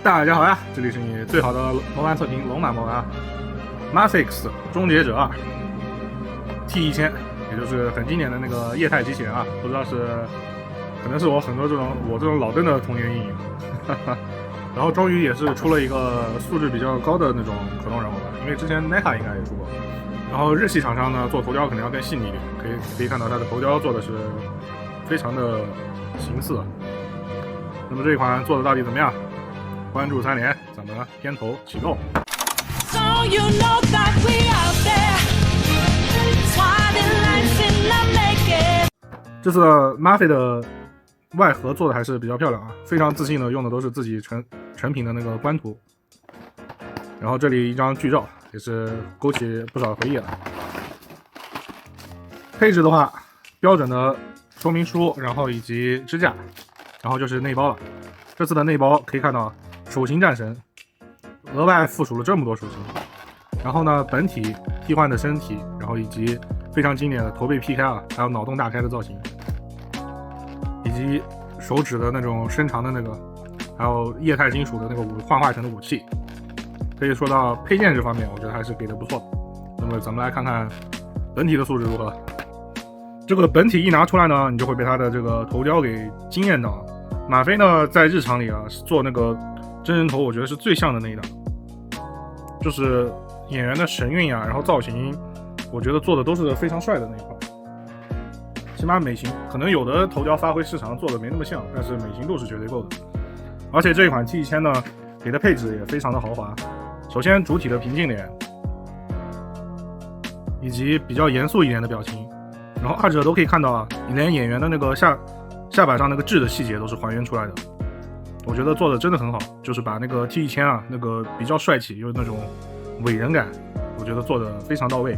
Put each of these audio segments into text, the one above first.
大家好呀，这里是你最好的模板测评龙马模板啊 ，Matrix 终结者2 T1000，也就是很经典的那个液态机器人啊，不知道是可能是我很多这种老登的童年阴影，然后终于也是出了一个素质比较高的那种可动人偶吧，因为之前 NECA 应该也出过，然后日系厂商呢做头雕可能要更细腻一点，可以看到它的头雕做的是非常的形似。那么这一款做的到底怎么样？关注3连，咱们片头启动。这次 Mafia 的外盒做的还是比较漂亮啊，非常自信的用的都是自己成品的那个官图。然后这里一张剧照，也是勾起不少回忆了。配置的话，标准的说明书，然后以及支架，然后就是内包了。这次的内包可以看到手型战神额外附属了这么多属性，然后呢本体替换的身体，然后以及非常经典的头被劈开啊，还有脑洞大开的造型，以及手指的那种伸长的那个，还有液态金属的那个幻化成的武器。可以说到配件这方面，我觉得还是给的不错。那么咱们来看看本体的素质如何。这个本体一拿出来呢，你就会被它的这个头雕给惊艳到。马飞呢在日常里啊是做那个真人头，我觉得是最像的那一档，就是演员的神韵啊，然后造型我觉得做的都是非常帅的那一块，起码美型可能有的头雕发挥市场做的没那么像，但是美型度是绝对够的。而且这一款 T1000 呢给的配置也非常的豪华，首先主体的平静脸以及比较严肃一点的表情，然后二者都可以看到啊，你连演员的那个下巴上那个痣的细节都是还原出来的，我觉得做的真的很好，就是把那个 T1000 啊那个比较帅气有那种伟人感，我觉得做的非常到位。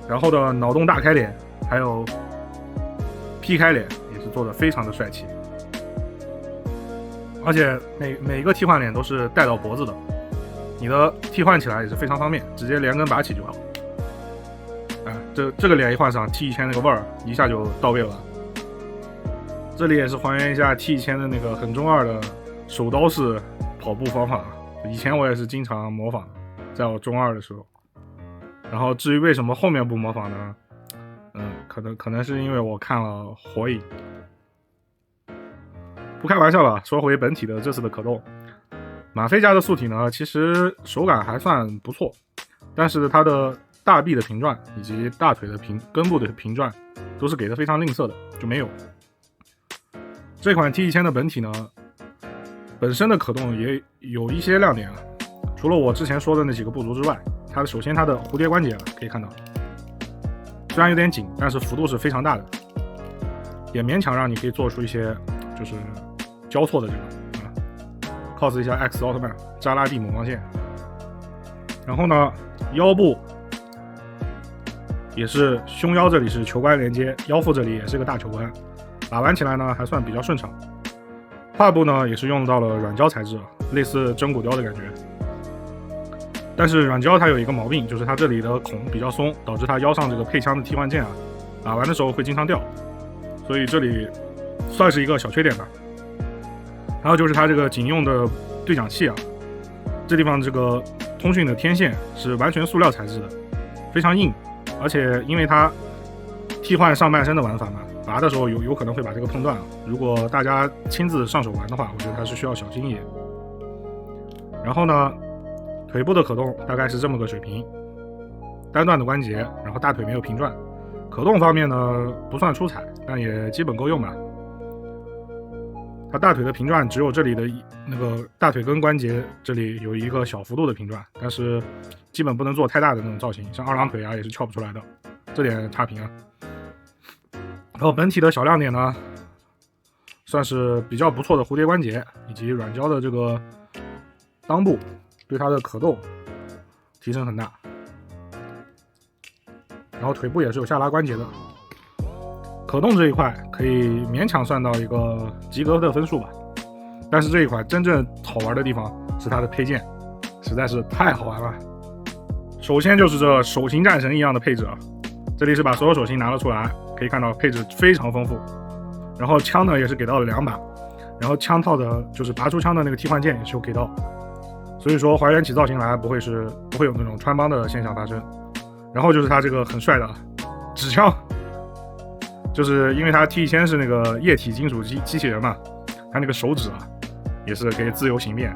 然后的脑洞大开脸还有劈开脸也是做的非常的帅气，而且每一个替换脸都是带到脖子的，你的替换起来也是非常方便，直接连根拔起就好。这个脸一换上 T1000 那个味儿一下就到位了。这里也是还原一下 T1000 的那个很中二的手刀式跑步方法，以前我也是经常模仿，在我中二的时候。然后至于为什么后面不模仿呢？可能是因为我看了火影。不开玩笑了，说回本体的这次的可动，马飞家的素体呢，其实手感还算不错，但是它的大臂的平转以及大腿的根部的平转都是给的非常吝啬的，就没有。这款 T1000 的本体呢，本身的可动也有一些亮点啊，除了我之前说的那几个不足之外，首先它的蝴蝶关节可以看到，虽然有点紧，但是幅度是非常大的，也勉强让你可以做出一些就是交错的这个cos 一下 X 奥特曼扎拉蒂猛光线。然后呢，腰部也是胸腰这里是球关连接，腰腹这里也是个大球关，把玩起来呢还算比较顺畅。胯部呢也是用到了软胶材质，类似真骨雕的感觉。但是软胶它有一个毛病，就是它这里的孔比较松，导致它腰上这个配枪的替换键打完的时候会经常掉，所以这里算是一个小缺点吧。还有就是它这个警用的对讲器这地方这个通讯的天线是完全塑料材质的，非常硬，而且因为它替换上半身的玩法嘛，拔的时候有可能会把这个碰断如果大家亲自上手玩的话，我觉得还是需要小心一点。然后呢，腿部的可动大概是这么个水平，单段的关节，然后大腿没有平转，可动方面呢不算出彩，但也基本够用吧。它大腿的平转只有这里的那个大腿根关节这里有一个小幅度的平转，但是基本不能做太大的那种造型，像二郎腿也是翘不出来的，这点差评。然后本体的小亮点呢，算是比较不错的蝴蝶关节以及软胶的这个裆部，对它的可动提升很大。然后腿部也是有下拉关节的，可动这一块可以勉强算到一个及格的分数吧。但是这一款真正好玩的地方是它的配件，实在是太好玩了。首先就是这手型战神一样的配置这里是把所有手型拿了出来，可以看到配置非常丰富。然后枪呢也是给到了2把，然后枪套的就是拔出枪的那个替换键也是有给到，所以说还原起造型来不会有那种穿帮的现象发生。然后就是它这个很帅的纸枪，就是因为它 T1000是那个液体金属机器人嘛，它那个手指也是可以自由形变，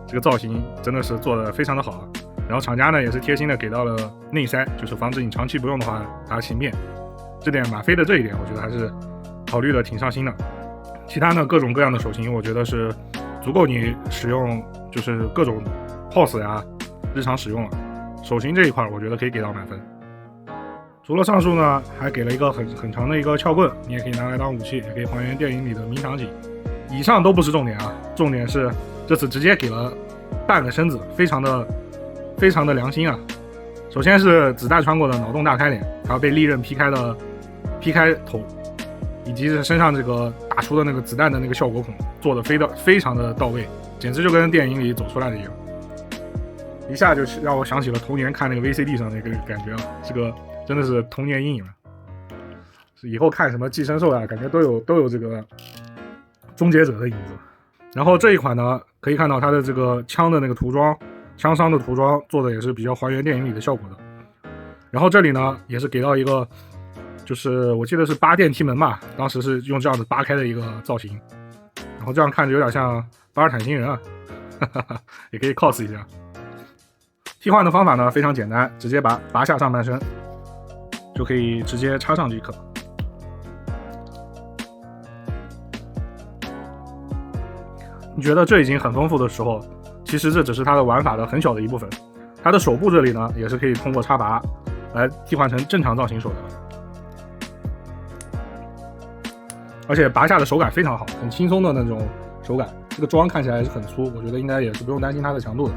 这个造型真的是做的非常的好。然后厂家呢也是贴心的给到了内塞，就是防止你长期不用的话它形变，这点马飞的这一点我觉得还是考虑的挺上心的。其他呢各种各样的手型我觉得是足够你使用，就是各种 pose 呀日常使用了。手型这一块我觉得可以给到满分。除了上述呢，还给了一个很长的一个撬棍，你也可以拿来当武器，也可以还原电影里的名场景。以上都不是重点重点是这次直接给了半个身子，非常的良心首先是子弹穿过的脑洞大开脸，还有被利刃劈开头，以及是身上这个打出的那个子弹的那个效果孔做的非常的到位，简直就跟电影里走出来的一样。一下就让我想起了童年看那个 VCD 上那个感觉这个真的是童年阴影了。以后看什么寄生兽感觉都有这个终结者的影子。然后这一款呢，可以看到它的这个枪的那个涂装，枪伤的涂装做的也是比较还原电影里的效果的。然后这里呢，也是给到一个，就是我记得是扒电梯门吧，当时是用这样子扒开的一个造型，然后这样看着有点像巴尔坦星人也可以 cos 一下。替换的方法呢非常简单，直接拔下上半身就可以直接插上即可。你觉得这已经很丰富的时候，其实这只是它的玩法的很小的一部分。它的手部这里呢也是可以通过插拔来替换成正常造型手的，而且拔下的手感非常好，很轻松的那种手感。这个装看起来是很粗，我觉得应该也是不用担心它的强度的。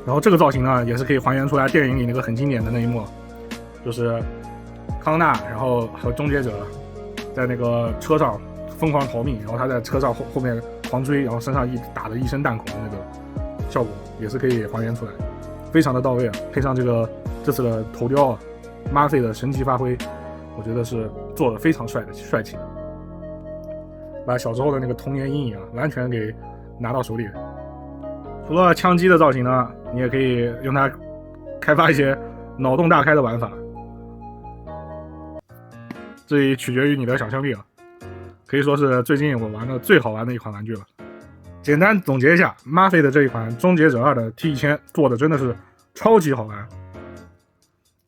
然后这个造型呢，也是可以还原出来电影里那个很经典的那一幕，就是康纳然后和终结者在那个车上疯狂逃命，然后他在车上后面狂追，然后身上打了一身弹孔的那个效果，也是可以还原出来，非常的到位配上这次的头雕马菲的神奇发挥，我觉得是做的非常帅气的，把小时候的那个童年阴影完全给拿到手里。除了枪击的造型呢，你也可以用它开发一些脑洞大开的玩法，这里取决于你的想象力可以说是最近我玩的最好玩的一款玩具了。简单总结一下，马菲的这一款终结者2的 T1000 做的真的是超级好玩，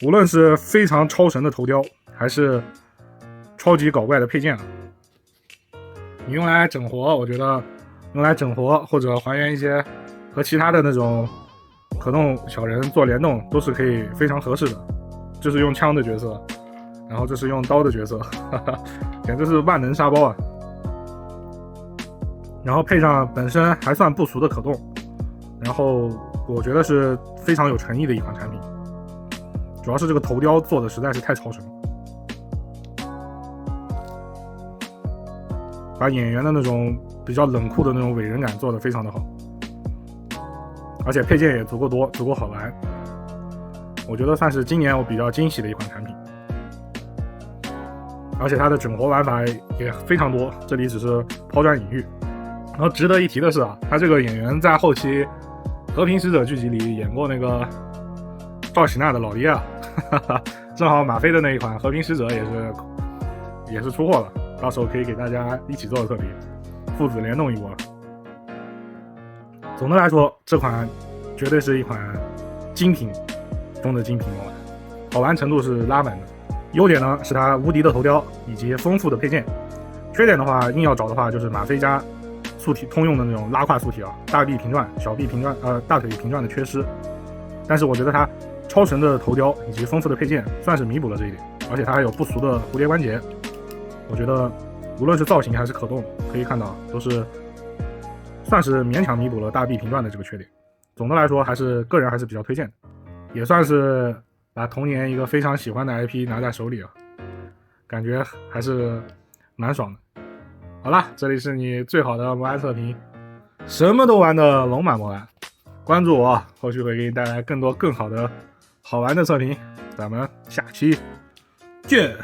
无论是非常超神的头雕，还是超级搞怪的配件你用来整活，我觉得用来整活或者还原一些和其他的那种可动小人做联动都是可以非常合适的。这是用枪的角色，然后这是用刀的角色简直是万能沙包然后配上本身还算不俗的可动，然后我觉得是非常有诚意的一款产品，主要是这个头雕做的实在是太超神了，把演员的那种比较冷酷的那种伟人感做得非常的好，而且配件也足够多，足够好玩，我觉得算是今年我比较惊喜的一款产品。而且它的整活玩法也非常多，这里只是抛砖引玉。然后值得一提的是他这个演员在后期和平使者剧集里演过那个赵喜娜的老爹正好马飞的那一款和平使者也是出货了，到时候可以给大家一起做的特别，父子联动一波。总的来说，这款绝对是一款精品中的精品玩，好玩程度是拉满的。优点呢是它无敌的头雕以及丰富的配件，缺点的话硬要找的话就是马飞加素体通用的那种拉胯素体大臂平转、小臂平转、大腿平转的缺失。但是我觉得它超神的头雕以及丰富的配件算是弥补了这一点，而且它还有不俗的蝴蝶关节，我觉得无论是造型还是可动，可以看到都是算是勉强弥补了大臂平转的这个缺点。总的来说个人还是比较推荐的，也算是把童年一个非常喜欢的 IP 拿在手里感觉还是蛮爽的。好了，这里是你最好的魔玩测评，什么都玩的龙马魔玩，关注我，后续会给你带来更多更好的好玩的测评。咱们下期见。